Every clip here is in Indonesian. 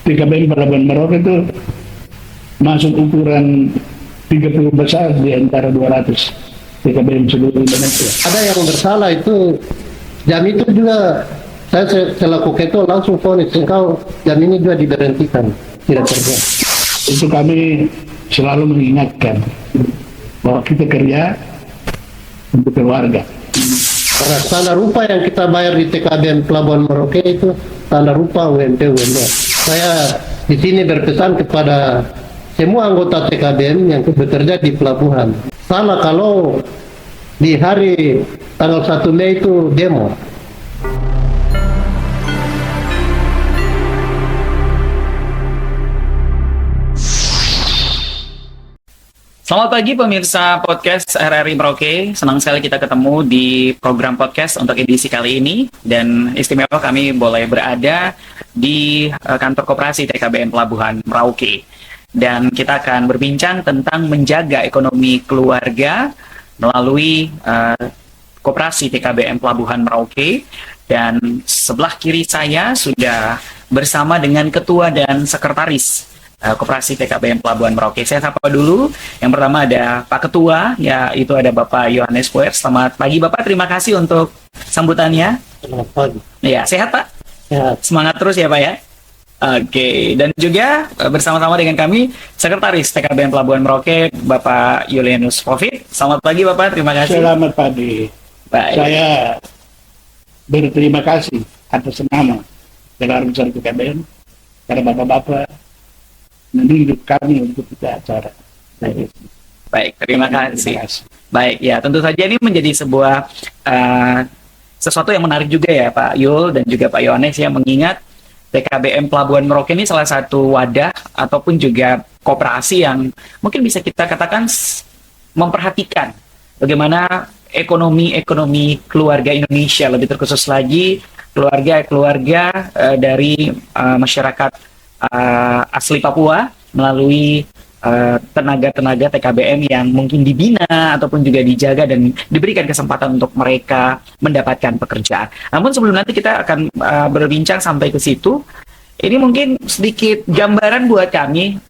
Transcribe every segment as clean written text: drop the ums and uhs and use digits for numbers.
TKBM Pelabuhan Merauke itu masuk ukuran 30 besar di antara 200 TKBM seluruh Indonesia. Ada yang bersalah itu, jam itu juga saya selaku ketua langsung vonis, engkau jam ini juga diberhentikan, tidak kerja. Itu kami selalu mengingatkan bahwa kita kerja untuk keluarga. Karena standar upah yang kita bayar di TKBM Pelabuhan Merauke itu standar upah UMP. Saya di sini berpesan kepada semua anggota TKBM yang bekerja di pelabuhan. Salah kalau di hari tanggal 1 Mei itu demo. Selamat pagi pemirsa podcast RRI Merauke. Senang sekali kita ketemu di program podcast untuk edisi kali ini. Dan istimewa kami boleh berada di kantor koperasi TKBM Pelabuhan Merauke. Dan kita akan berbincang tentang menjaga ekonomi keluarga melalui koperasi TKBM Pelabuhan Merauke. Dan sebelah kiri saya sudah bersama dengan ketua dan sekretaris Koperasi TKBM Pelabuhan Merauke. Saya sapa dulu. Yang pertama ada Pak Ketua, yaitu ada Bapak Yohanes Poer. Selamat pagi Bapak, terima kasih untuk sambutannya. Selamat pagi. Ya, sehat Pak? Sehat. Semangat terus ya Pak ya. Oke, dan juga bersama-sama dengan kami Sekretaris TKBM Pelabuhan Merauke, Bapak Julianus Covid. Selamat pagi Bapak, terima kasih. Selamat pagi. Baik. Saya berterima kasih atas nama Dewan Besar TKBM karena Bapak-Bapak menunjuk kami untuk kita acara. Baik, terima kasih. Baik, ya tentu saja ini menjadi sebuah sesuatu yang menarik juga ya Pak Yul dan juga Pak Yohanes ya, mengingat TKBM Pelabuhan Merauke ini salah satu wadah ataupun juga koperasi yang mungkin bisa kita katakan memperhatikan bagaimana ekonomi keluarga Indonesia, lebih terkhusus lagi keluarga dari masyarakat asli Papua melalui tenaga-tenaga TKBM yang mungkin dibina ataupun juga dijaga dan diberikan kesempatan untuk mereka mendapatkan pekerjaan. Namun sebelum nanti kita akan berbincang sampai ke situ, ini mungkin sedikit gambaran buat kami,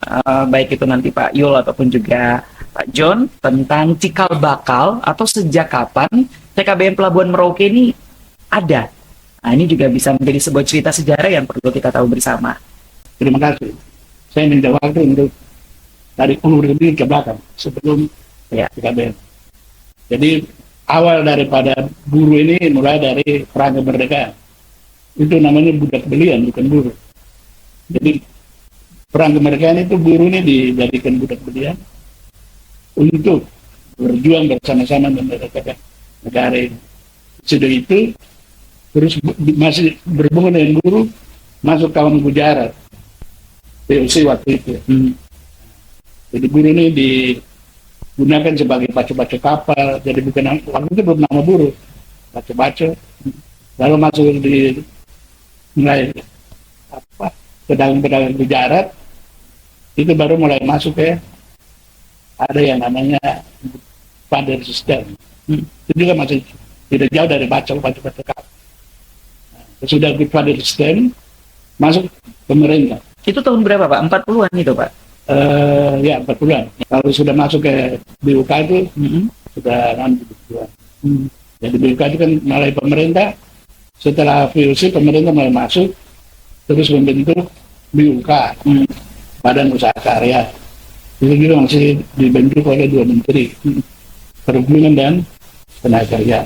baik itu nanti Pak Yul ataupun juga Pak John, tentang cikal bakal atau sejak kapan TKBM Pelabuhan Merauke ini ada. Nah, ini juga bisa menjadi sebuah cerita sejarah yang perlu kita tahu bersama. Terima kasih. Saya minta waktu untuk dari ulur ke belakang sebelum TKBM. Jadi awal daripada buruh ini mulai dari perang kemerdekaan. Itu namanya budak belian, bukan buruh. Jadi perang kemerdekaan itu buruh ini dijadikan budak belian untuk berjuang bersama-sama mendirikan negara ini. Sudah itu terus masih berhubungan dengan buruh, masuk kaum Gujarat. POC waktu itu. Jadi buruh ini digunakan sebagai baca-baca kapal. Jadi bukan waktu itu belum nama buruh, baca-baca. Lalu masuk di mulai pedagang-pedagang Gujarat, itu baru mulai masuk ya. Ada yang namanya father system. Itu juga masih tidak jauh dari baca-baca kapal. Nah, sudah di father system, masuk pemerintah. Itu tahun berapa Pak? 40-an itu Pak? Ya 40-an. Kalau sudah masuk ke BUK itu sudah 60-an. Jadi BUK itu kan mulai pemerintah, setelah VOC pemerintah mulai masuk, terus membentuk BUK, Badan Usaha Karya. Itu juga masih dibentuk oleh 2 menteri, Perhubungan dan Tenaga Kerja.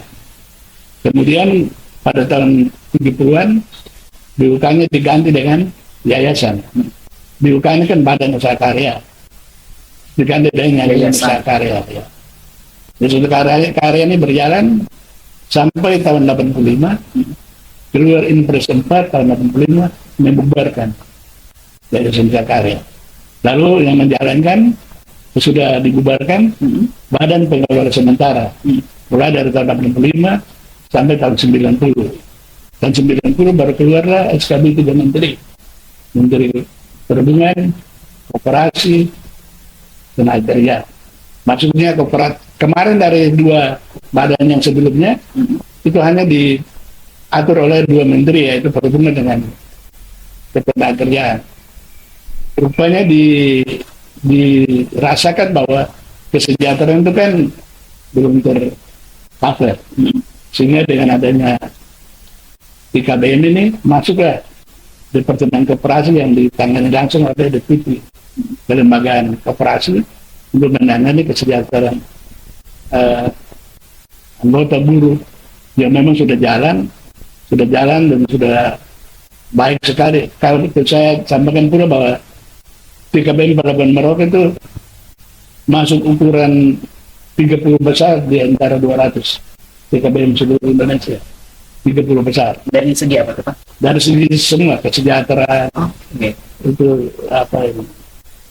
Kemudian pada tahun 70-an BUK-nya diganti dengan yayasan. BUK ini kan Badan Usaha Karya, diganti dengan Yayasan Usaha Karya. Ya. Jadi karya ini berjalan sampai tahun 85, keluar Impres 4 tahun 85 membubarkan Yayasan Usaha Karya. Lalu yang menjalankan sudah dibubarkan Badan Pengelola Sementara, mulai dari tahun 85 sampai tahun 90. Tahun 90 baru keluarlah SKB 3 Menteri Perhubungan, Koperasi, Tenaga Kerja. Maksudnya kemarin dari 2 badan yang sebelumnya itu hanya diatur oleh 2 menteri, yaitu Perhubungan dengan Tenaga Kerja. rupanya dirasakan bahwa kesejahteraan itu kan belum tercover. Sehingga dengan adanya TKBM ini masuklah Departemen Koperasi yang ditangani langsung oleh DPP, kelembagaan koperasi, untuk menangani kesejahteraan anggota buruh yang memang sudah jalan dan sudah baik sekali. Kalau itu saya sampaikan pula bahwa TKBM Pelabuhan Merak itu masuk ukuran 30 besar di antara 200 TKBM seluruh Indonesia. 30 besar. Dari segi apa tuh Pak? Dari segi semua kesejahteraan. Itu apa ini?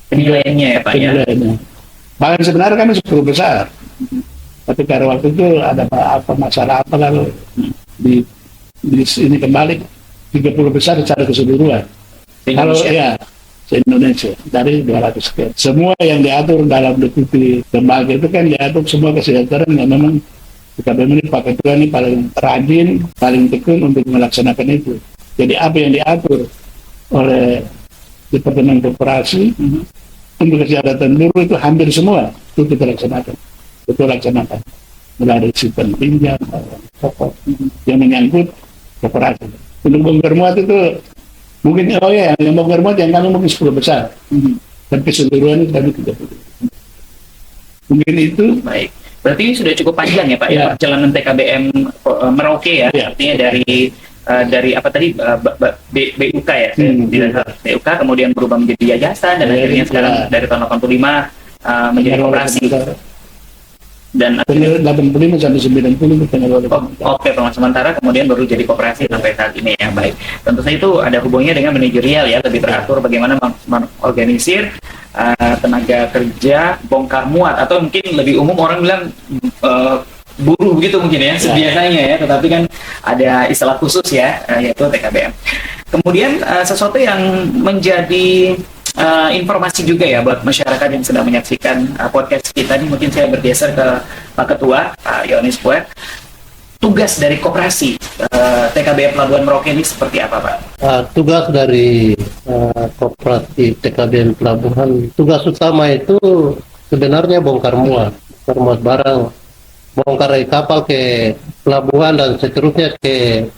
Penilaiannya ya Pak ya? Penilaiannya. Bahkan sebenarnya kami 10 besar. Tapi karena waktu itu ada apa masalah apa lalu di ini kembali 30 besar secara keseluruhan. Kalau ya se-Indonesia dari 200 sekian. Semua yang diatur dalam DPP lembaga itu kan diatur semua kesejahteraan yang memang TKBM ini Pak Ketua ini paling rajin, paling tekun untuk melaksanakan itu. Jadi apa yang diatur oleh Departemen Koperasi untuk kesejahteraan buruh itu hampir semua itu kita laksanakan. Betul laksanakan. Mulai dari simpan pinjam, pokok yang menyangkut koperasi. Untuk bongkar muat itu mungkin yang bongkar muat yang kami mungkin 10 besar. Tapi keseluruhan kami 30. Mungkin itu. Baik. Berarti ini sudah cukup panjang ya Pak ya, perjalanan TKBM Merauke ya, artinya dari apa tadi BUK ya, BUK kemudian berubah menjadi yayasan dan akhirnya sekarang dari tahun 85 menjadi koperasi. Dan 85 sampai 90 Oke, pengalaman sementara kemudian baru jadi koperasi sampai saat ini ya. Baik, tentu saja itu ada hubungannya dengan manajerial ya, lebih teratur bagaimana mengorganisir tenaga kerja bongkar muat, atau mungkin lebih umum orang bilang buruh begitu mungkin ya biasanya ya, tetapi kan ada istilah khusus ya, yaitu TKBM. Kemudian sesuatu yang menjadi informasi juga ya buat masyarakat yang sedang menyaksikan podcast kita ini, mungkin saya bergeser ke Pak Ketua, Pak Yohanes Puet. Tugas dari koperasi TKBM Pelabuhan Merauke ini seperti apa Pak? Tugas dari koperasi TKBM Pelabuhan, tugas utama itu sebenarnya bongkar muat barang, bongkar dari kapal ke pelabuhan dan seterusnya ke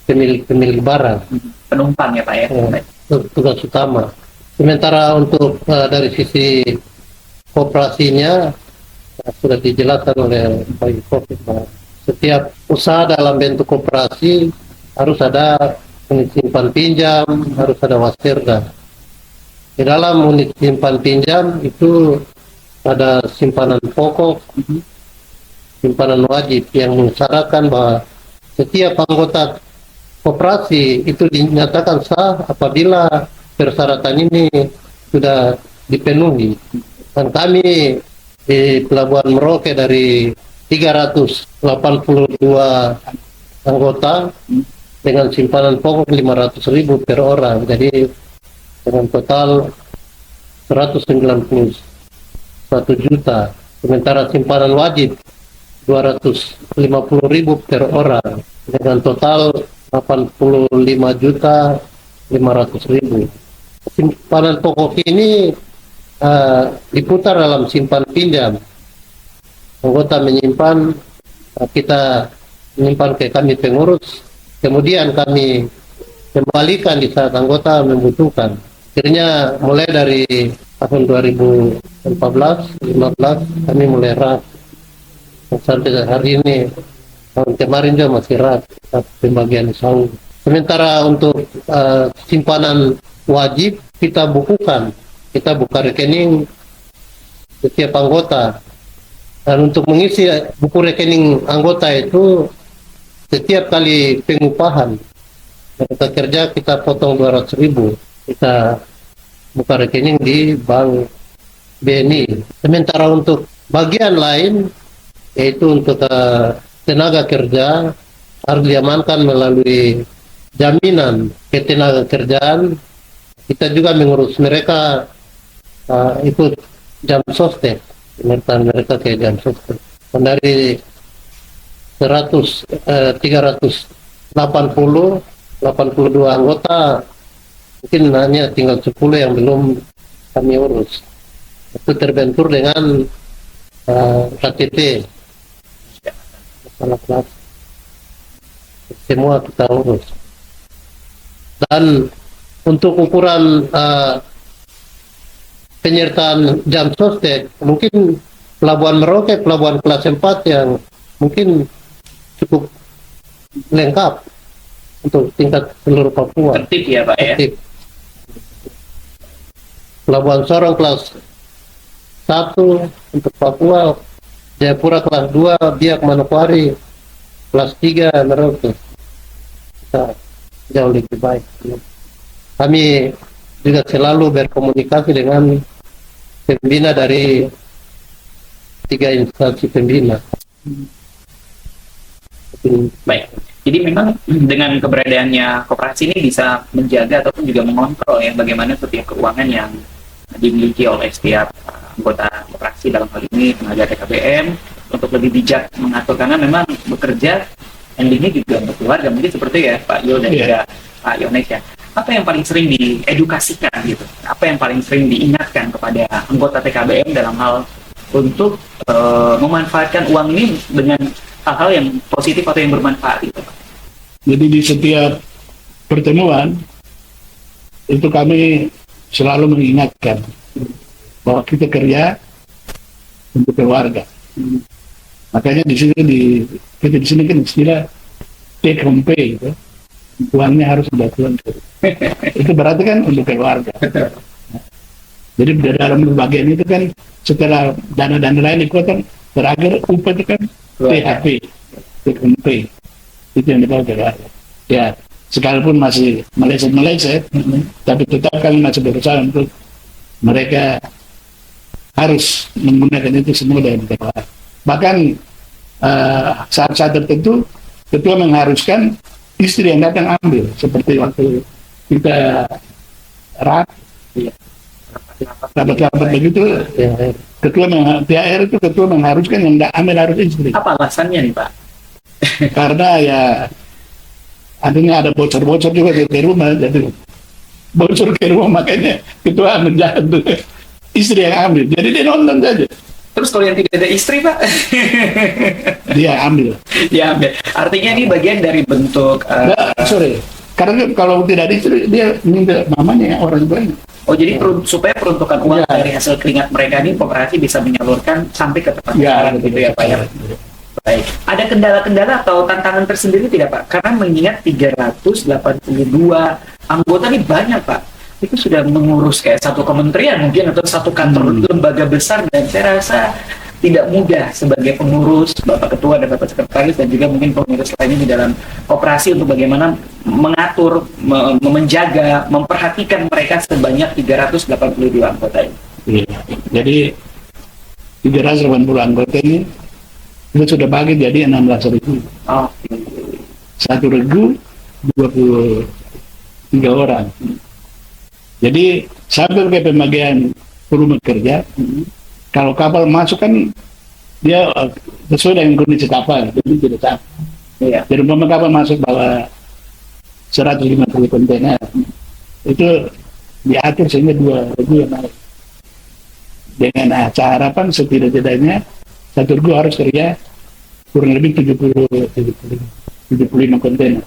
pemilik barang. Penumpang ya Pak ya? Tugas utama. Sementara untuk dari sisi koperasinya sudah dijelaskan oleh Pak Yusuf bahwa setiap usaha dalam bentuk koperasi harus ada unit simpan pinjam, harus ada wasirda. Di dalam unit simpan pinjam itu ada simpanan pokok, simpanan wajib yang mensyaratkan bahwa setiap anggota koperasi itu dinyatakan sah apabila persyaratan ini sudah dipenuhi. Dan kami di Pelabuhan Merauke dari 382 anggota dengan simpanan pokok 500.000 per orang, jadi dengan total 191 juta. Sementara simpanan wajib 250.000 per orang dengan total 85 juta 500.000. Simpanan pokok ini diputar dalam simpan pinjam. Anggota menyimpan, kita menyimpan ke kami pengurus, kemudian kami kembalikan di saat anggota membutuhkan. Akhirnya mulai dari tahun 2014-15 kami mulai rak, sampai hari ini. Tahun kemarin juga masih rak pembagian saung. Sementara untuk simpanan wajib kita bukukan, kita buka rekening setiap anggota. Dan untuk mengisi buku rekening anggota itu setiap kali pengupahan kita kerja kita potong 200.000, kita buka rekening di bank BNI. Sementara untuk bagian lain yaitu untuk tenaga kerja harus diamankan melalui jaminan ketenaga kerjaan. Kita juga mengurus mereka ikut jam sostek, mereka ke jam sostek. Dari 382 anggota Mungkin hanya tinggal 10 yang belum kami urus. Itu terbentur dengan KTP, masalah kelas. Semua kita urus. Dan untuk ukuran penyertaan jam sostek, mungkin Pelabuhan Merauke, pelabuhan kelas 4 yang mungkin cukup lengkap untuk tingkat seluruh Papua. Tertib ya Pak ya. Tertib. Pelabuhan Sorong kelas 1 untuk Papua, Jayapura kelas 2, Biak Manokwari kelas 3, Merauke. Kita jauh lebih baik. Kami juga selalu berkomunikasi dengan pembina dari 3 instansi pembina. Baik. Jadi memang dengan keberadaannya koperasi ini bisa menjaga ataupun juga mengontrol ya bagaimana setiap keuangan yang dimiliki oleh setiap anggota koperasi, dalam hal ini tenaga TKBM, untuk lebih bijak mengatur, karena memang bekerja endingnya juga untuk keluarga, mungkin seperti ya Pak Yul dan juga Pak Yones ya. Apa yang paling sering diedukasikan gitu? Apa yang paling sering diingatkan kepada anggota TKBM dalam hal untuk memanfaatkan uang ini dengan hal-hal yang positif atau yang bermanfaat gitu Pak? Jadi di setiap pertemuan itu kami selalu mengingatkan bahwa kita kerja untuk keluarga. Makanya di sini kita di sini kan istilah take home pay, gitu. Uangnya harus dilakukan. Itu berarti kan untuk keluarga. Jadi dalam bagian itu kan setelah dana-dana lain dikuatkan, terakhir upah itu kan THP, take home pay. Itu yang dibawa keluarga. Ya, sekalipun masih meleset, tapi tetap kami masih berusaha untuk mereka harus menggunakan itu semua dengan keluarga. Bahkan saat-saat tertentu ketua mengharuskan istri yang datang ambil, seperti waktu kita rapat-rapat begitu, ketua THR itu ketua mengharuskan yang ambil harus istri. Apa alasannya nih Pak? Karena ya artinya ada bocor-bocor juga di rumah, jadi bocor ke rumah, makanya ketua menjahat tuh istri yang ambil, jadi dia nonton saja. Terus kalau yang tidak ada istri Pak? Dia ambil. Ya ambil. Artinya ini bagian dari bentuk karena kalau tidak ada istri dia minta mamanya orang tuanya. oh jadi supaya peruntukan uang dari hasil keringat mereka ini koperasi bisa menyalurkan sampai ke tempat sasaran gitu ya Pak ya. Baik. Ada kendala-kendala atau tantangan tersendiri tidak Pak? Karena mengingat 382 anggota ini banyak Pak. Itu sudah mengurus kayak satu kementerian mungkin atau satu kantor lembaga besar, dan saya rasa tidak mudah sebagai pengurus, Bapak Ketua dan Bapak Sekretaris dan juga mungkin pengurus lainnya di dalam koperasi untuk bagaimana mengatur, menjaga, memperhatikan mereka sebanyak 382 anggota ini. Iya. Jadi 380 anggota ini itu sudah bagi jadi 16.000. Oh. Satu regu 23 orang. Jadi sampai ke pembagian rumah kerja, kalau kapal masuk kan dia sesuai dengan kondisi kapal, jadi tidak sama. Iya. Jadi umpama kapal masuk bawa 150 kontainer, itu diatur sehingga 2 regu yang naik. Dengan harapan setidak-tidaknya satu regu harus kerja kurang lebih 75 kontainer.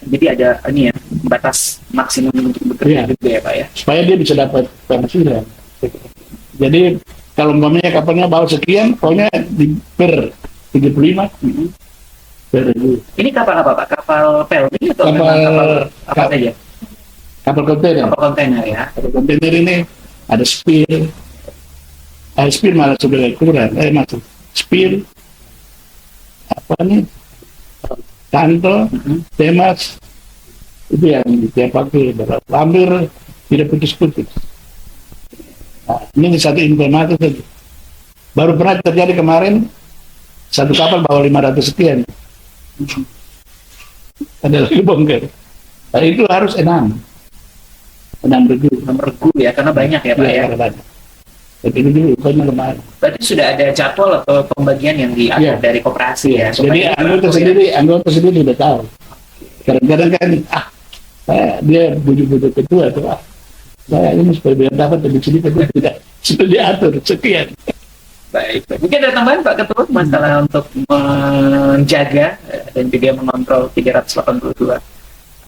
Jadi ada ini ya, batas maksimum untuk bekerja juga ya Pak ya. Supaya dia bisa dapat penghasilan. Jadi kalau umpamanya kapalnya bawa sekian, pokoknya per 75 per regu. Ini kapal apa Pak? Kapal pelni atau Kapal- memang kapal apa saja? Kapal kontainer. Kapal kontainer ya. Kapal kontainer ini ada spil. Spil malah sudah kurang. Masuk spil. Apa nih? Tanto, temas, itu yang tiap waktu hampir tidak putus-putus. Nah, ini satu informasi saja. Baru pernah terjadi kemarin, satu kapal bawa 500 sekian. Ada lagi bongkar. Nah, itu harus 6 regu. 6 regu ya, karena banyak ya Pak ya. Banyak. Jadi ini dulu, pokoknya kemarin. Berarti sudah ada jadwal atau pembagian yang diatur dari koperasi ya. Jadi anggota sendiri sudah tahu. Kadang-kadang kan Dia bujuk-bujuk ketua tuh, saya ini supaya biar dapat lebih sedikit, itu tidak sudah diatur sekian. Baik. Mungkin ada tambahan Pak Ketua masalah untuk menjaga dan juga mengontrol 382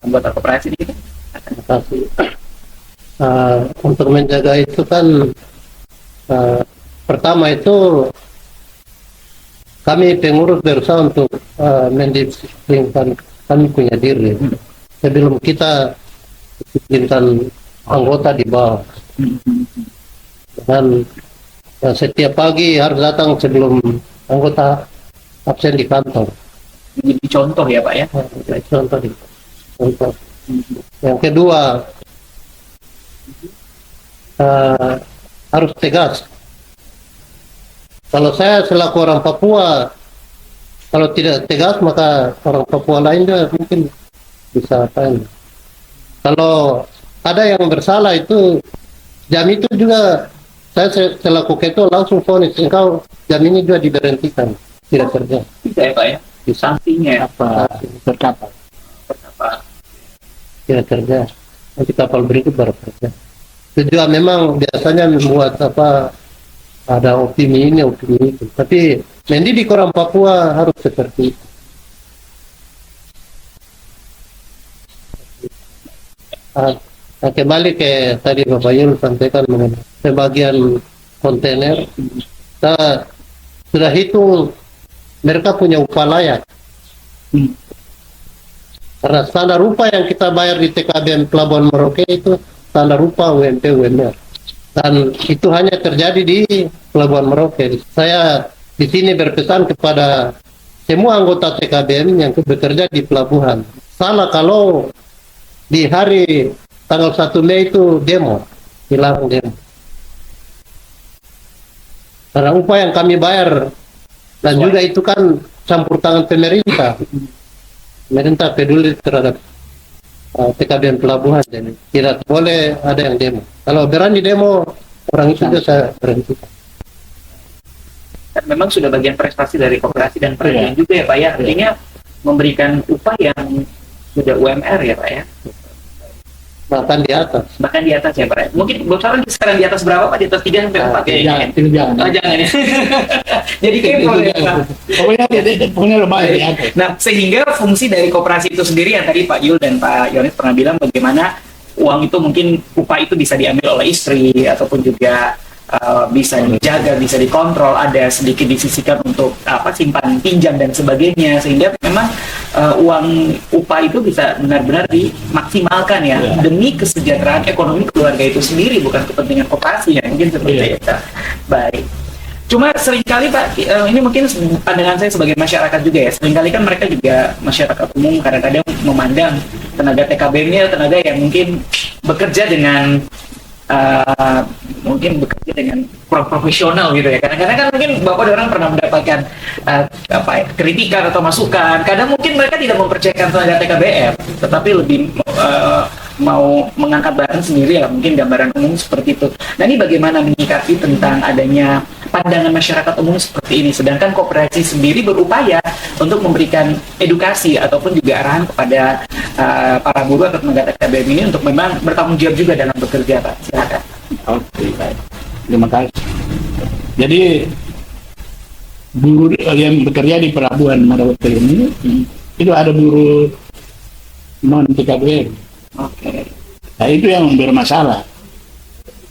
anggota koperasi ini. Terima kasih. Untuk menjaga itu kan pertama itu kami pengurus berusaha untuk mendisiplinkan kami punya diri sebelum kita disiplinkan anggota di bawah. Dan setiap pagi harus datang sebelum anggota absen di kantor. Jadi contoh ya Pak ya. Contoh. Yang kedua, harus tegas. Kalau saya selaku orang Papua, kalau tidak tegas maka orang Papua lain juga mungkin bisa apa. Kalau ada yang bersalah itu jam itu juga saya selaku ketua langsung vonis engkau jam ini juga diberhentikan, tidak kerja. Bisa ya Pak ya. Sanksinya Apa berkapal? Tidak kerja. Nanti kapal berikut baru kerja. Itu juga memang biasanya membuat apa, ada opini ini, opini itu. Tapi mendidik orang Papua harus seperti itu. Kembali ke tadi Bapak Yul sampaikan mengenai sebagian kontainer, kita sudah hitung mereka punya upah layak. Karena standar upah yang kita bayar di TKBM Pelabuhan Merauke itu standar upah UMP UMR. Dan itu hanya terjadi di Pelabuhan Merauke. Saya di sini berpesan kepada semua anggota TKBM yang bekerja di pelabuhan. Salah kalau di hari tanggal 1 Mei itu demo, dilarang demo. Karena upah yang kami bayar dan juga itu kan campur tangan pemerintah. Pemerintah peduli terhadap TKBM pelabuhan, jadi tidak boleh ada yang demo. Kalau berani demo, orang itu juga saya berhenti. Dan memang sudah bagian prestasi dari koperasi dan perhentian juga ya Pak ya. Artinya memberikan upah yang sudah UMR ya Pak ya. Bahkan di atas. Bahkan di atas ya Pak ya. Mungkin bocoran sekarang di atas berapa Pak? Di atas 3 sampai 4 kayaknya. Jangan. Oh jangan ya. Jadi kepo ya Pak. Pokoknya lumayan di atas. Nah, sehingga fungsi dari koperasi itu sendiri yang tadi Pak Yul dan Pak Yones pernah bilang bagaimana uang itu mungkin upah itu bisa diambil oleh istri ataupun juga bisa dijaga, bisa dikontrol, ada sedikit disisihkan untuk simpan pinjam dan sebagainya, sehingga memang uang upah itu bisa benar-benar dimaksimalkan ya demi kesejahteraan ekonomi keluarga itu sendiri, bukan kepentingan koperasi ya, mungkin seperti itu. Baik. Cuma seringkali Pak, ini mungkin pandangan saya sebagai masyarakat juga ya, seringkali kan mereka juga masyarakat umum kadang-kadang memandang tenaga TKBM ini tenaga yang mungkin bekerja dengan kurang profesional gitu ya. Kadang-kadang kan mungkin Bapak orang pernah mendapatkan kritikan atau masukan. Kadang mungkin mereka tidak mempercayakan tenaga TKBM, tetapi lebih mau mengangkat barang sendiri ya, mungkin gambaran umum seperti itu. Nah ini bagaimana menyikapi tentang adanya pandangan masyarakat umum seperti ini, sedangkan koperasi sendiri berupaya untuk memberikan edukasi ataupun juga arahan kepada para buruh atau tenaga TKBM ini untuk memang bertanggung jawab juga dalam bekerja Pak. Silakan. Oke, baik. Terima kasih. Jadi buruh yang bekerja di pelabuhan Merauke ini itu ada buruh non TKBM. Oke. Nah itu yang bermasalah.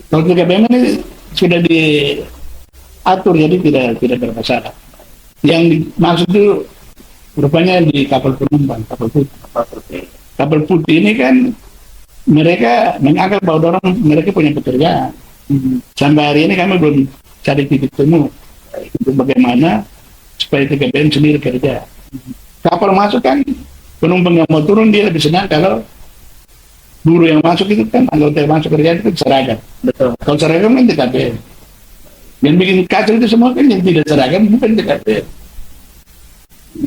Kalau TKBM ini sudah diatur jadi tidak bermasalah. Yang dimaksud itu rupanya di kapal penumpang, kapal putih. Kapal putih ini kan mereka menganggap bahwa orang mereka punya pekerjaan. Sampai hari ini kami belum cari titik temu untuk bagaimana supaya TKBM sendiri kerja. Kapal masuk kan penumpang yang mau turun dia lebih senang kalau buruh yang masuk itu kan anggota yang masuk kerja itu seragam. Betul. Kalau seragam kan TKBM. Yang bikin kacau itu semua kan yang tidak seragam bukan TKBM.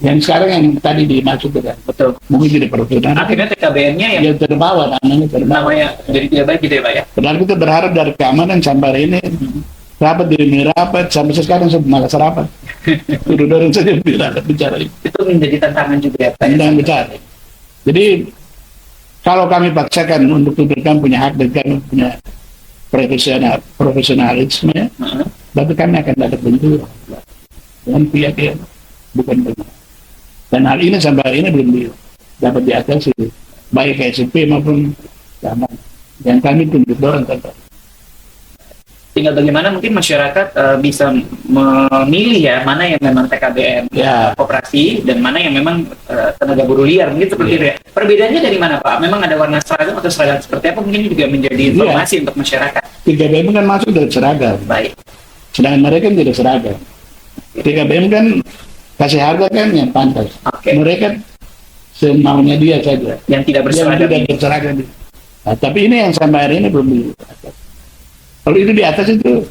Yang sekarang yang tadi dimasuk kan. Betul. Mungkin tidak perlu. Akhirnya TKBM-nya yang terbawa, namanya jadi tidak baik gitu ya Pak ya. Padahal kita berharap dari keamanan sampai hari ini rapat demi rapat sampai sekarang malas rapat. Dorong saja bicara itu. Itu menjadi tantangan juga ya Pak. Tantangan besar. Jadi kalau kami paksakan untuk tunjukkan punya hak dan kami punya profesionalisme, berarti kami akan dapat benturan dengan pihak yang bukan benar. Dan hal ini sampai hari ini belum dapat diatasi, baik KSP maupun keamanan. Yang kami tunjuk dorong tetap. Tinggal bagaimana mungkin masyarakat bisa memilih ya mana yang memang TKBM koperasi dan mana yang memang tenaga buruh liar, mungkin seperti itu ya. Perbedaannya dari mana Pak? Memang ada warna seragam atau seragam seperti apa? Mungkin juga menjadi informasi untuk masyarakat. TKBM kan masuk dari seragam. Baik. Sedangkan mereka tidak seragam. TKBM kan kasih harga kan yang pantas. Mereka semaunya dia saja. Yang tidak berseragam. Yang tidak berseragam. Nah, tapi ini yang sampai hari ini belum diatas. Kalau itu di atas itu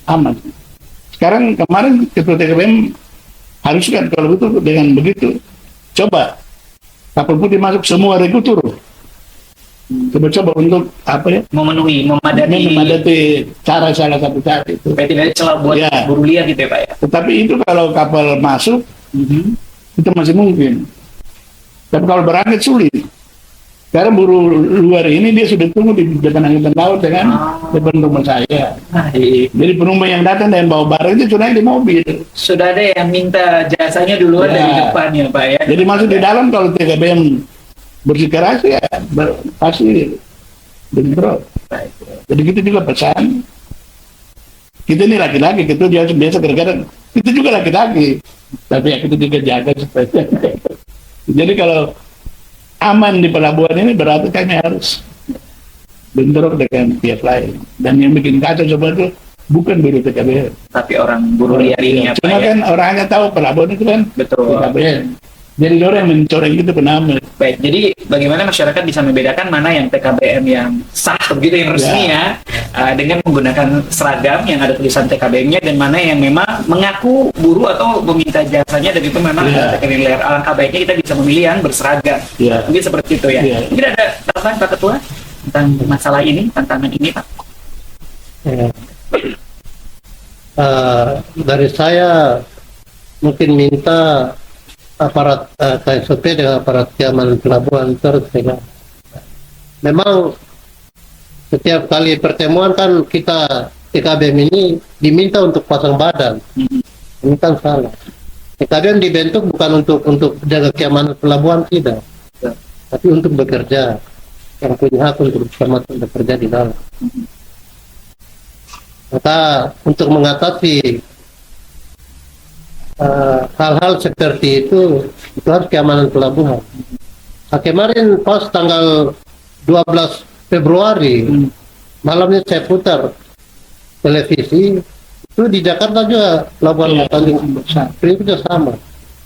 aman. Sekarang kemarin Ketua TKBM harus kan kalau itu dengan begitu coba kapal putih masuk semua regu turun. Coba untuk apa ya? Memadati cara salah satu cara itu. Supaya tidak ada celah buat buruh liar gitu ya Pak ya. Tetapi itu kalau kapal masuk itu masih mungkin. Tapi kalau berangkat sulit. Karena buruh luar ini dia sudah tunggu di depan angkatan laut dengan depan rumah saya. Jadi penumpang yang datang dan bawa barang itu sudah di mobil. Sudah ada yang minta jasanya duluan dari depan ya Pak ya. Jadi masuk di dalam kalau TKBM bersikeras ya pasti bentrok. Jadi kita juga pesan. Kita ini laki-laki, kita biasa kadang-kadang kita juga laki-laki. Tapi ya kita juga jaga supaya. Jadi kalau aman di pelabuhan ini berarti kami harus bentrok dengan pihak lain. Dan yang bikin kacau coba itu bukan buruh TKBM, tapi orang buruh liar ini apa cuma ya? Kan orangnya tahu pelabuhan itu kan betul TKBM. Jadi orang yang mencoreng itu penama. Baik, jadi bagaimana masyarakat bisa membedakan mana yang TKBM yang sah begitu yang resmi dengan menggunakan seragam yang ada tulisan TKBM-nya dan mana yang memang mengaku buruh atau meminta jasanya dan itu memang TKBM liar. Alangkah baiknya kita bisa memilih yang berseragam. Mungkin seperti itu ya. Mungkin ada tambahan Pak Ketua tentang masalah ini, tantangan ini Pak? Dari saya mungkin minta aparat KSP dengan aparat keamanan pelabuhan terus memang setiap kali pertemuan kan kita TKBM ini diminta untuk pasang badan. Ini kan salah. TKBM dibentuk bukan untuk jaga keamanan pelabuhan, tidak, tapi untuk bekerja, yang punya hak untuk bekerja di dalam. Maka untuk mengatasi hal-hal seperti itu harus keamanan pelabuhan. Kemarin pas tanggal 12 Februari malamnya saya putar televisi itu di Jakarta juga pelabuhan Tanjung Priok sama.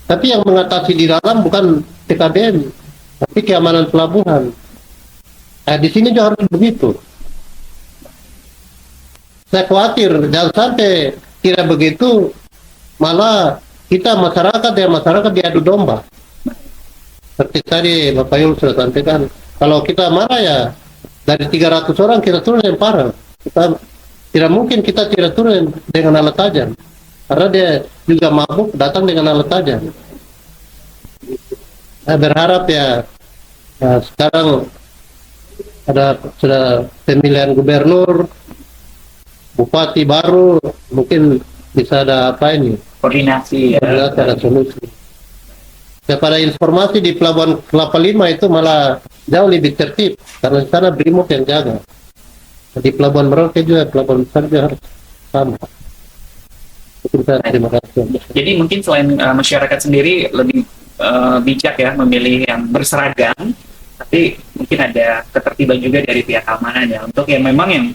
Tapi yang mengatasi di dalam bukan TKBM, tapi keamanan pelabuhan. Di sini juga harus begitu. Saya khawatir jangan sampai tidak begitu, malah kita masyarakat diadu domba. Seperti tadi Bapak Yul sudah sampaikan, kalau kita marah ya dari 300 orang kita turun yang parah. Kita tidak mungkin kita tidak turun dengan alat tajam, karena dia juga mabuk datang dengan alat tajam. Saya berharap ya sekarang sudah pemilihan gubernur, bupati baru, mungkin bisa ada apa ini? Koordinasi ada solusi. Daripada informasi di Pelabuhan Kelapa Lima itu malah jauh lebih tertib karena di sana Brimob yang jaga. Di Pelabuhan Merauke juga pelabuhan besar juga harus sama. Terima kasih. Jadi mungkin selain masyarakat sendiri lebih bijak ya memilih yang berseragam, tapi mungkin ada ketertiban juga dari pihak keamanan ya untuk yang memang yang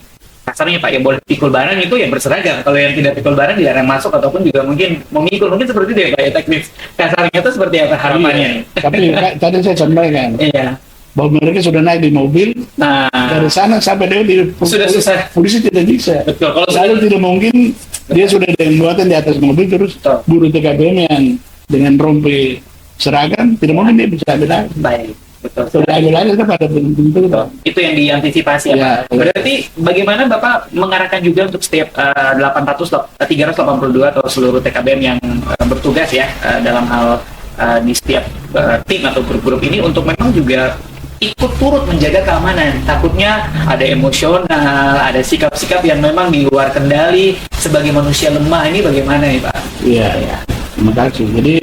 kasarnya Pak yang boleh pikul barang itu yang berseragam. Kalau yang tidak pikul barang dilarang masuk ataupun juga mungkin memikul, mungkin seperti itu ya Pak ya, teknis kasarnya itu seperti apa harapannya nih? Tapi tadi saya sampaikan bahwa mereka sudah naik di mobil, dari sana sampai dia sudah susah, polisi tidak bisa. Betul. Kalau lalu tidak mungkin dia sudah dengan muatan di atas mobil terus buruh TKBM yang dengan rompi seragam tidak mungkin dia bisa ambil lagi. Baik. Betul. Sudah ambil lagi kan pada bentuk itu yang diantisipasi ya, Pak. Berarti bagaimana Bapak mengarahkan juga untuk setiap 382 atau seluruh TKBM yang bertugas ya dalam hal di setiap tim atau grup-grup ini untuk memang juga ikut turut menjaga keamanan. Takutnya ada emosional, ada sikap-sikap yang memang di luar kendali sebagai manusia lemah. Ini bagaimana ya Pak? Iya, terima kasih. Jadi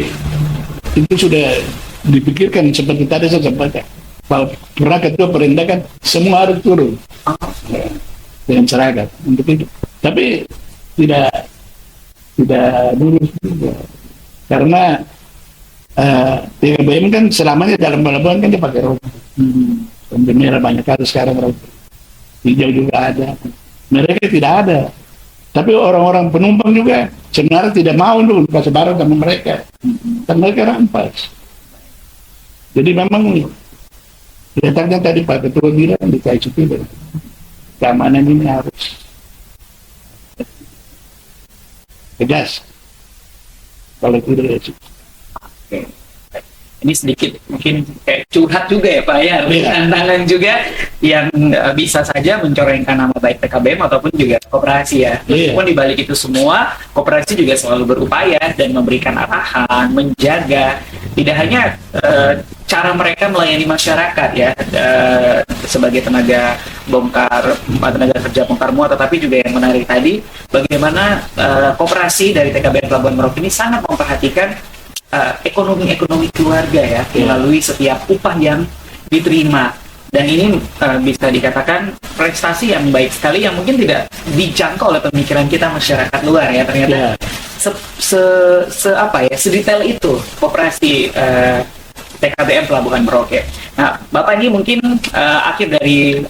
itu sudah dipikirkan seperti tadi saya sampaikan. Bahwa pernah ketua perintah kan semua harus turun dengan seragam untuk itu. Tapi tidak lurus juga. Karena TKBM kan selamanya dalam pelabuhan kan dia pakai rompi. Rompi merah banyak kali sekarang, rompi hijau juga ada. Mereka tidak ada. Tapi orang-orang penumpang juga sebenarnya tidak mau dulu kasih barang sama mereka. Dan mereka rampas. Jadi memang kelihatannya tadi Pak Ketua bilang di KICP keamanan ini harus tegas. Kalau tidak ya Oke. Ini sedikit mungkin kayak curhat juga ya Pak ya, tantangan juga yang bisa saja mencorengkan nama baik TKBM ataupun juga koperasi ya. Meskipun di balik itu semua, koperasi juga selalu berupaya dan memberikan arahan, menjaga tidak hanya cara mereka melayani masyarakat ya sebagai tenaga kerja bongkar muat, tetapi juga yang menarik tadi bagaimana koperasi dari TKBM Pelabuhan Merak ini sangat memperhatikan ekonomi keluarga ya melalui setiap upah yang diterima, dan ini bisa dikatakan prestasi yang baik sekali yang mungkin tidak dijangkau oleh pemikiran kita masyarakat luar ya ternyata sedetail itu koperasi TKBM Pelabuhan Merauke. Nah, Bapak ini mungkin akhir dari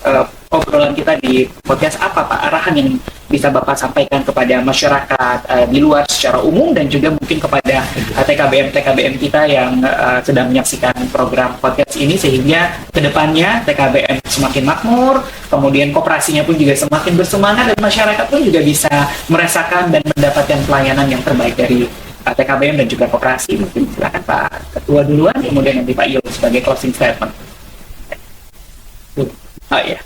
obrolan kita di podcast apa Pak arahan yang bisa Bapak sampaikan kepada masyarakat di luar secara umum dan juga mungkin kepada TKBM kita yang sedang menyaksikan program podcast ini sehingga kedepannya TKBM semakin makmur, kemudian koperasinya pun juga semakin bersemangat dan masyarakat pun juga bisa merasakan dan mendapatkan pelayanan yang terbaik dari TKBM dan juga koperasi. Mungkin silakan Pak Ketua duluan, kemudian nanti Pak Yul sebagai closing statement. Oh iya.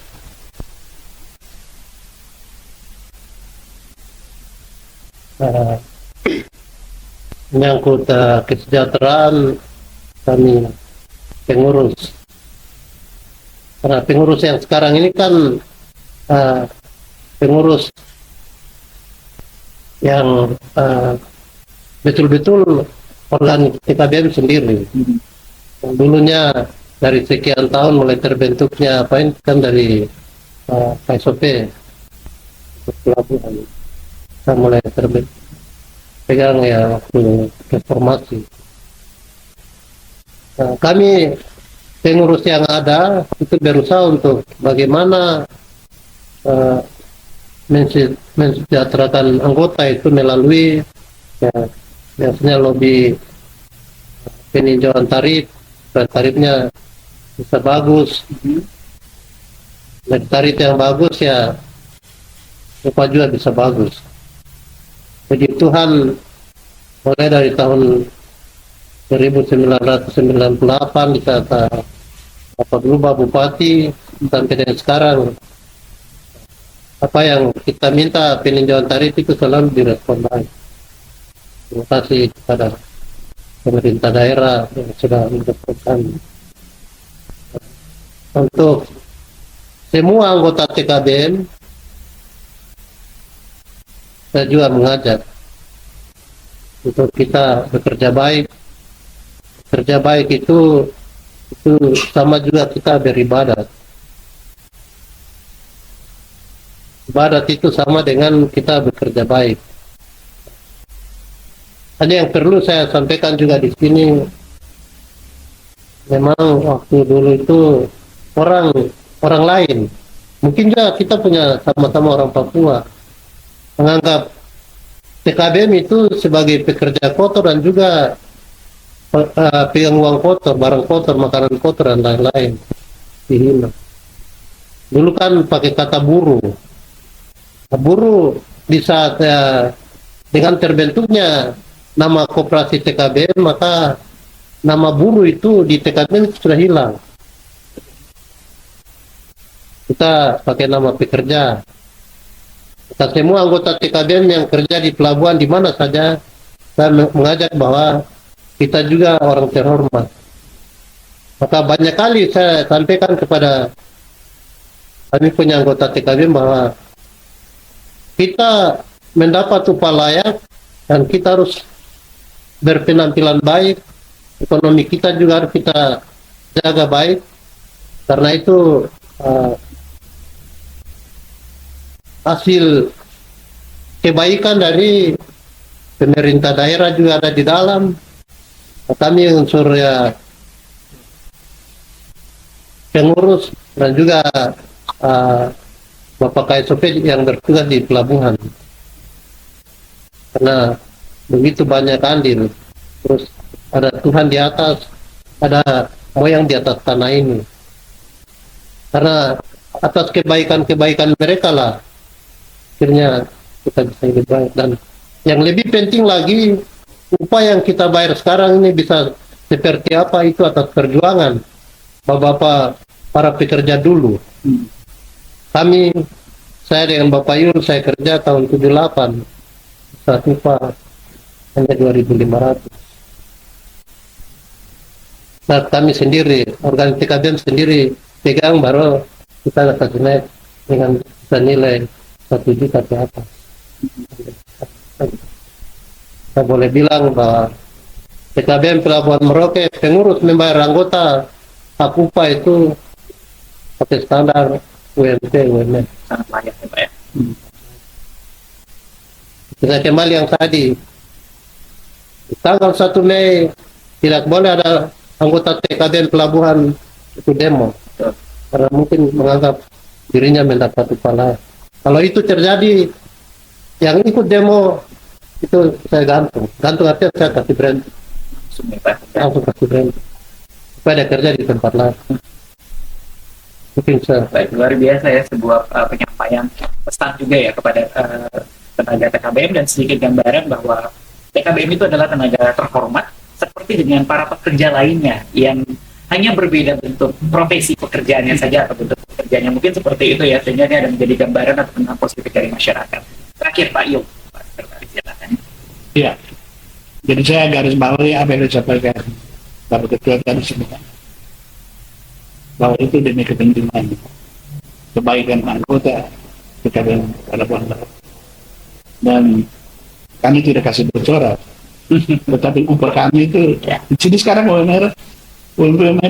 Menyangkut kesejahteraan kami pengurus. Karena pengurus yang sekarang ini kan pengurus yang betul-betul organ TKBM sendiri. Yang dulunya dari sekian tahun mulai terbentuknya apa ini kan dari KSOP pelabuhan. Kita mulai pegang ya waktu reformasi. Nah, kami pengurus yang ada itu berusaha untuk bagaimana mensejahterakan anggota itu melalui ya, biasanya lobby peninjauan tarif, tarifnya bisa bagus. Dari tarif yang bagus ya upah juga bisa bagus. Puji Tuhan mulai dari tahun 1998 di saat Bapak berubah Bupati sampai dengan sekarang apa yang kita minta peninjauan tarif itu selalu direspon baik. Terima kasih kepada pemerintah daerah yang sudah mendapatkan. Untuk semua anggota TKBM saya juga mengajak untuk kita bekerja baik. Bekerja baik itu sama juga kita beribadat. Ibadat itu sama dengan kita bekerja baik. Hanya yang perlu saya sampaikan juga di sini, memang waktu dulu itu orang lain, mungkin juga kita punya sama-sama orang Papua, menganggap TKBM itu sebagai pekerja kotor dan juga pegang uang kotor, barang kotor, makanan kotor dan lain-lain. Dihina. Dulu kan pakai kata buruh. Buruh di saat dengan terbentuknya nama koperasi TKBM, maka nama buruh itu di TKBM itu sudah hilang. Kita pakai nama pekerja. Kita semua anggota TKBM yang kerja di pelabuhan di mana saja, saya mengajak bahwa kita juga orang terhormat. Maka banyak kali saya sampaikan kepada kami punya anggota TKB bahwa kita mendapat upah layak dan kita harus berpenampilan baik, ekonomi kita juga harus kita jaga baik. Karena itu hasil kebaikan dari pemerintah daerah juga ada di dalam. Kami unsur ya pengurus dan juga Bapak KSOP yang bertugas di pelabuhan. Karena begitu banyak andil, terus ada Tuhan di atas, ada moyang di atas tanah ini. Karena atas kebaikan-kebaikan mereka lah, akhirnya kita bisa hidup baik. Dan yang lebih penting lagi, upah yang kita bayar sekarang ini bisa seperti apa itu atas perjuangan Bapak-bapak para pekerja dulu. Saya dengan Bapak Yul, saya kerja tahun 78, saat upah hanya 2.500. Saat kami sendiri, organisasi TKBM sendiri pegang, baru kita kasih naik dengan bisa nilai 1 juta ke atas. Saya boleh bilang bahwa TKBM Pelabuhan Merauke pengurus membayar anggota hak upah itu pakai standar UMP, UMN. Sangat layak ya Pak ya. Kita kembali yang tadi, tanggal 1 Mei tidak boleh ada anggota TKBM Pelabuhan itu demo. Betul. Karena mungkin menganggap dirinya mendapat upah layak. Kalau itu terjadi, yang ikut demo itu saya gantung. Gantung artinya saya kasih berhenti. Langsung ya Pak. Langsung kasih berhenti. Supaya dia kerja di tempat lain. Mungkin saya. Baik, luar biasa ya sebuah penyampaian pesan juga ya kepada tenaga TKBM, dan sedikit gambaran bahwa TKBM itu adalah tenaga terhormat seperti dengan para pekerja lainnya yang hanya berbeda bentuk profesi pekerjaannya saja atau bentuk pekerjaannya mungkin seperti itu ya, sehingga ini ada menjadi gambaran atau tentang positif dari masyarakat. Terakhir Pak Yul, Pak Sekretaris, silakan. Iya. Jadi saya garis bawahi apa yang disampaikan Bapak Ketua tadi semua, bahwa itu demi kepentingan kebaikan anggota TKBM Pelabuhan Merauke. Dan kami tidak kasih bocoran, tetapi upah kami itu di sini sekarang UMR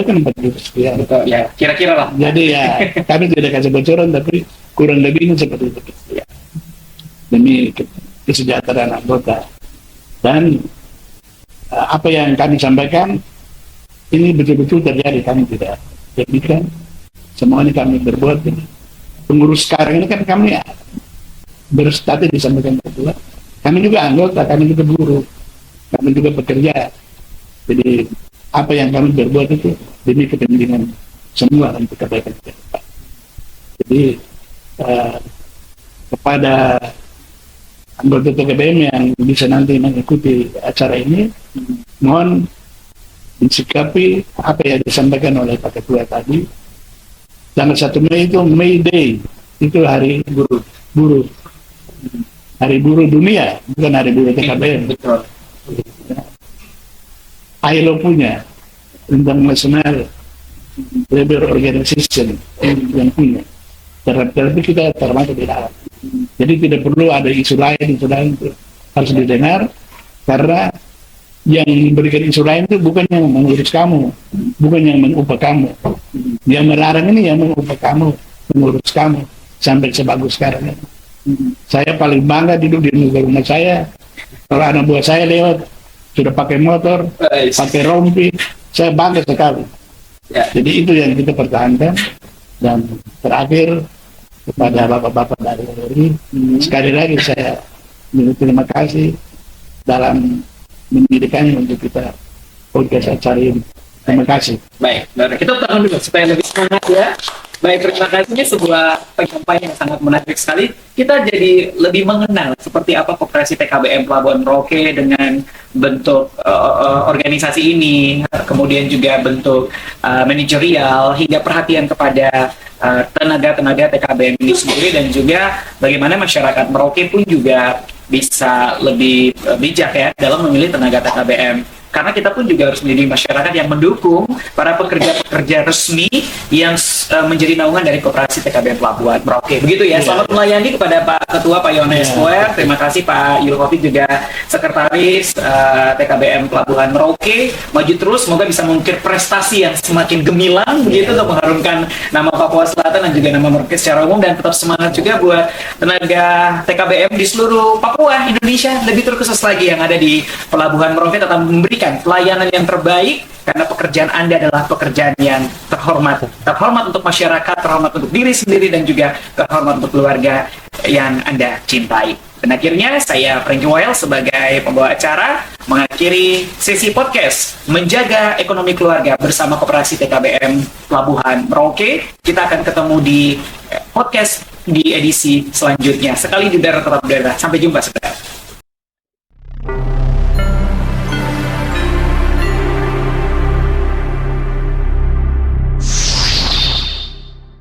kan 4 juta sekian. Betul ya, kira-kira lah. Jadi ya kami tidak kasih bocoran, tapi kurang lebihnya seperti itu ya. Demi kesejahteraan anggota. Dan apa yang kami sampaikan ini betul-betul terjadi, kami tidak jadikan semua ini kami berbuat ini. Pengurus sekarang ini kan kami berstatus disampaikan ketua, kami juga anggota, kami juga buruh, kami juga pekerja. Jadi apa yang kami berbuat itu demi kepentingan semua untuk kebaikan kita. Jadi kepada anggota TKBM yang bisa nanti mengikuti acara ini, mohon mensikapi apa yang disampaikan oleh Pak Ketua tadi. Tanggal 1 Mei itu May Day, itu hari buruh, hari buruh dunia, bukan hari buruh TKBM. Betul. ILO punya, International Labour Organization yang punya. Tapi kita termasuk di dalam. Jadi tidak perlu ada isu lain itu harus didengar, karena yang memberikan isu lain itu bukan yang mengurus kamu, bukan yang mengupah kamu. Yang melarang ini yang mengupah kamu, mengurus kamu sampai sebagus sekarang ini. Saya paling bangga duduk di rumah saya, kalau anak buah saya lewat sudah pakai motor, pakai rompi, saya bangga sekali. Ya. Jadi itu yang kita pertahankan. Dan terakhir kepada bapak-bapak dari RRI, sekali lagi saya terima kasih dalam mendidikannya untuk kita podcast acara ini. Terima kasih. Baik, kita tahan dulu supaya lebih semangat ya. Baik, terima kasihnya sebuah penyampaian yang sangat menarik sekali. Kita jadi lebih mengenal seperti apa Koperasi TKBM Pelabuhan Merauke dengan bentuk organisasi ini, kemudian juga bentuk manajerial, hingga perhatian kepada tenaga-tenaga TKBM ini sendiri, dan juga bagaimana masyarakat Merauke pun juga bisa lebih bijak ya dalam memilih tenaga TKBM karena kita pun juga harus menjadi masyarakat yang mendukung para pekerja-pekerja resmi yang menjadi naungan dari Koperasi TKBM Pelabuhan Merauke. Begitu ya. Selamat melayani kepada Pak Ketua Pak Yohanes Moer. Terima kasih Pak Yul Khofif juga Sekretaris TKBM Pelabuhan Merauke. Maju terus, semoga bisa mengukir prestasi yang semakin gemilang begitu untuk mengharumkan nama Papua Selatan dan juga nama Merauke secara umum, dan tetap semangat juga buat tenaga TKBM di seluruh Papua, Indonesia, lebih terkhusus lagi yang ada di Pelabuhan Merauke, tetap memberikan pelayanan yang terbaik karena pekerjaan Anda adalah pekerjaan yang terhormat. Terhormat untuk masyarakat, terhormat untuk diri sendiri, dan juga terhormat untuk keluarga yang Anda cintai. Dan akhirnya saya Franky Wael sebagai pembawa acara mengakhiri sesi podcast Menjaga Ekonomi Keluarga bersama Koperasi TKBM Pelabuhan Merauke. Kita akan ketemu di podcast di edisi selanjutnya. Sekali di daerah tetap daerah. Sampai jumpa saudara.